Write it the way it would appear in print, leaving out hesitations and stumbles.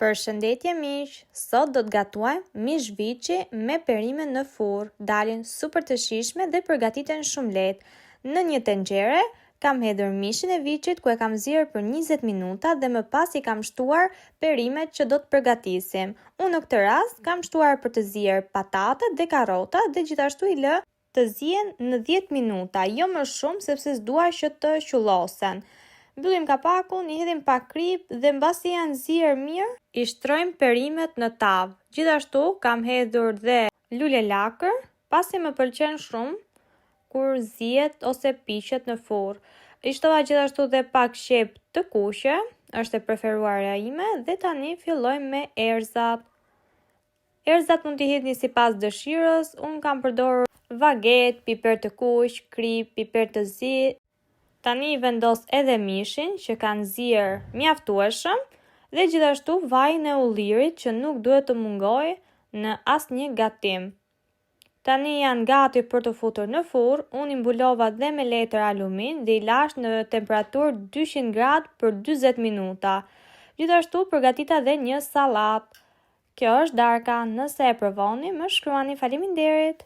Përshëndetje miq, sot do të gatuajmë mish viçi me perime në furrë, dalin super të shijshme dhe përgatiten shumë lehtë. Në një tenxhere kam hedhur mishin e viçit ku e kam zier për 20 minuta dhe më pas i kam shtuar perimet që do të përgatisim. Unë në këtë rast kam shtuar për të zier patatet dhe karrotat dhe gjithashtu i lë të zihen në 10 minuta, jo më shumë sepse s'dua që të qullosen. Mbyllim kapakun, i hedhim pak kripë dhe mbasi janë zier mirë, i shtrojmë perimet në tavë. Gjithashtu kam hedhur dhe lule lakër, pasi më pëlqen shumë kur zihet ose piqet në furrë. I shtova gjithashtu dhe pak qep të kuqe, është e preferuara ime, dhe tani fillojmë me erëzat. Erëzat mund t'i hedhni sipas dëshirës, unë kam përdorur vaget, piper të kuq, krip, piper të zi. Tani i vendos edhe mishin që kanë zier mjaftueshëm dhe gjithashtu vajin e ullirit që nuk duhet të mungojë në asnjë gatim. Tani janë gati për të futur në furrë, unë i mbulova dhe me letër alumin dhe i lash në temperaturë 200 gradë për 40 minuta. Gjithashtu përgatita dhe një sallatë. Kjo është Darka, nëse e provoni, më shkruani. Faleminderit.